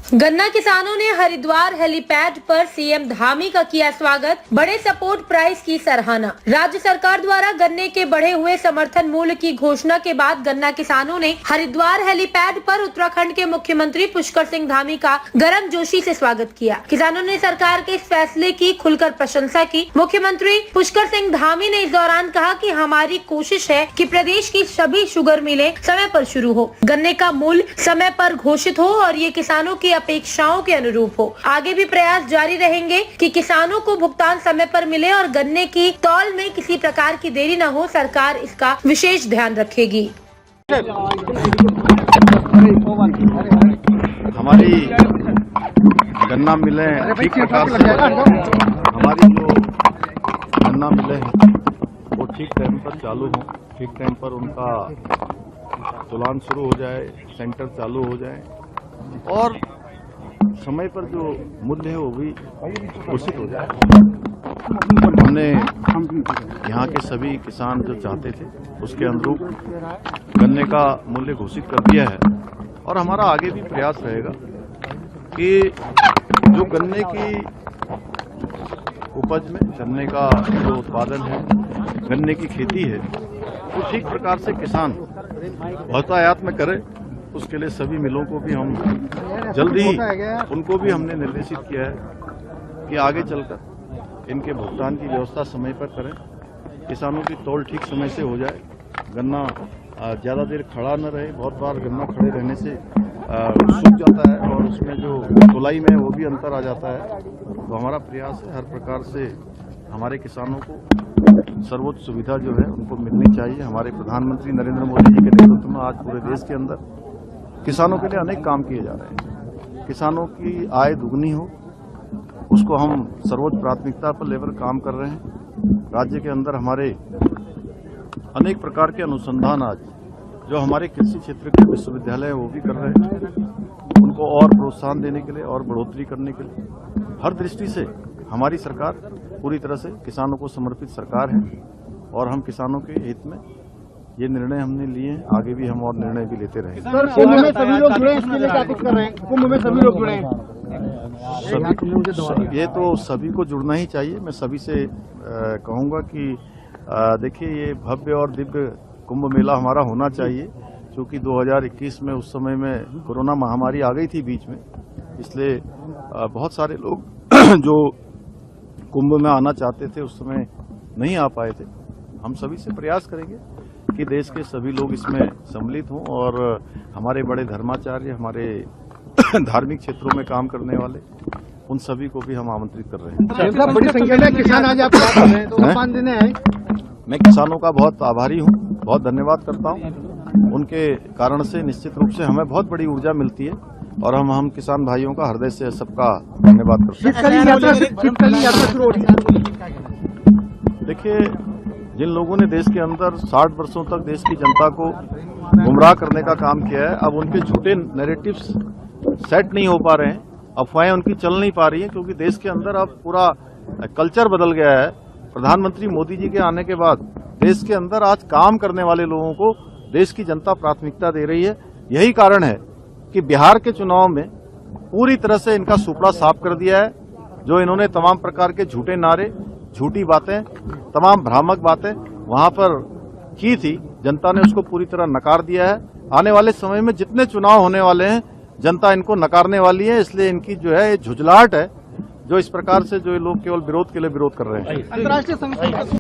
गन्ना किसानों ने हरिद्वार हेलीपैड पर सीएम धामी का किया स्वागत, बड़े सपोर्ट प्राइस की सराहना। राज्य सरकार द्वारा गन्ने के बढ़े हुए समर्थन मूल्य की घोषणा के बाद गन्ना किसानों ने हरिद्वार हेलीपैड पर उत्तराखंड के मुख्यमंत्री पुष्कर सिंह धामी का गर्मजोशी से स्वागत किया। किसानों ने सरकार के इस फैसले की खुलकर प्रशंसा की। मुख्यमंत्री पुष्कर सिंह धामी ने इस दौरान कहा कि हमारी कोशिश है कि प्रदेश की सभी शुगर मिलें समय पर शुरू हो, गन्ने का मूल्य समय पर घोषित हो और ये किसानों की अपेक्षाओं के अनुरूप हो। आगे भी प्रयास जारी रहेंगे कि किसानों को भुगतान समय पर मिले और गन्ने की तौल में किसी प्रकार की देरी न हो। सरकार इसका विशेष ध्यान रखेगी। हमारी गन्ना मिलें ठीक प्रकार से, हमारी जो गन्ना मिलें वो ठीक टाइम पर चालू हो, ठीक टाइम पर उनका तुलान शुरू हो जाए, सेंटर चालू हो जाए और समय पर जो मूल्य है वो भी घोषित हो जाए। हमने यहाँ के सभी किसान जो चाहते थे उसके अनुरूप गन्ने का मूल्य घोषित कर दिया है और हमारा आगे भी प्रयास रहेगा कि जो गन्ने की उपज में, गन्ने का जो उत्पादन है, गन्ने की खेती है, वो ठीक प्रकार से किसान बहुतायत में करे। उसके लिए सभी मिलों को भी हम जल्दी ही उनको भी हमने निर्देशित किया है कि आगे चलकर इनके भुगतान की व्यवस्था समय पर करें, किसानों की तौल ठीक समय से हो जाए, गन्ना ज़्यादा देर खड़ा न रहे। बहुत बार गन्ना खड़े रहने से सूख जाता है और उसमें जो तुलाई में वो भी अंतर आ जाता है। तो हमारा प्रयास है हर प्रकार से हमारे किसानों को सर्वोच्च सुविधा जो है उनको मिलनी चाहिए। हमारे प्रधानमंत्री नरेंद्र मोदी जी के नेतृत्व में आज पूरे देश के अंदर किसानों के लिए अनेक काम किए जा रहे हैं। किसानों की आय दुगनी हो, उसको हम सर्वोच्च प्राथमिकता पर लेकर काम कर रहे हैं। राज्य के अंदर हमारे अनेक प्रकार के अनुसंधान आज जो हमारे कृषि क्षेत्र के विश्वविद्यालय हैं वो भी कर रहे हैं। उनको और प्रोत्साहन देने के लिए और बढ़ोतरी करने के लिए हर दृष्टि से हमारी सरकार पूरी तरह से किसानों को समर्पित सरकार है और हम किसानों के हित में ये निर्णय हमने लिए हैं। आगे भी हम और निर्णय भी लेते रहेंगे। सर, कुंभ में सभी लोग जुड़े हैं, इसके लिए क्या कुछ कर रहे हैं? कुंभ में सभी लोग जुड़े हैं, ये तो सभी को जुड़ना ही चाहिए। मैं सभी से कहूँगा कि देखिए, ये भव्य और दिव्य कुंभ मेला हमारा होना चाहिए, क्योंकि 2021 में उस समय में कोरोना महामारी आ गई थी बीच में, इसलिए बहुत सारे लोग जो कुंभ में आना चाहते थे उस समय नहीं आ पाए थे। हम सभी से प्रयास करेंगे कि देश के सभी लोग इसमें सम्मिलित हों और हमारे बड़े धर्माचार्य, हमारे धार्मिक क्षेत्रों में काम करने वाले, उन सभी को भी हम आमंत्रित कर रहे हैं। बड़ी संख्या में किसान आज आप बात कर रहे हैं, तो सम्मान देने आए। मैं किसानों का बहुत आभारी हूँ, बहुत धन्यवाद करता हूँ। उनके कारण से निश्चित रूप से हमें बहुत बड़ी ऊर्जा मिलती है और हम किसान भाइयों का हृदय से सबका धन्यवाद करते हैं। देखिए, जिन लोगों ने देश के अंदर 60 वर्षों तक देश की जनता को गुमराह करने का काम किया है, अब उनके झूठे नैरेटिव्स सेट नहीं हो पा रहे हैं, अफवाहें उनकी चल नहीं पा रही हैं, क्योंकि देश के अंदर अब पूरा कल्चर बदल गया है। प्रधानमंत्री मोदी जी के आने के बाद देश के अंदर आज काम करने वाले लोगों को देश की जनता प्राथमिकता दे रही है। यही कारण है कि बिहार के चुनाव में पूरी तरह से इनका सुपड़ा साफ कर दिया है। जो इन्होंने तमाम प्रकार के झूठे नारे, झूठी बातें, तमाम भ्रामक बातें वहां पर की थी, जनता ने उसको पूरी तरह नकार दिया है। आने वाले समय में जितने चुनाव होने वाले हैं, जनता इनको नकारने वाली है। इसलिए इनकी जो है झुझलाहट है, जो इस प्रकार से जो लोग केवल विरोध के लिए विरोध कर रहे हैं।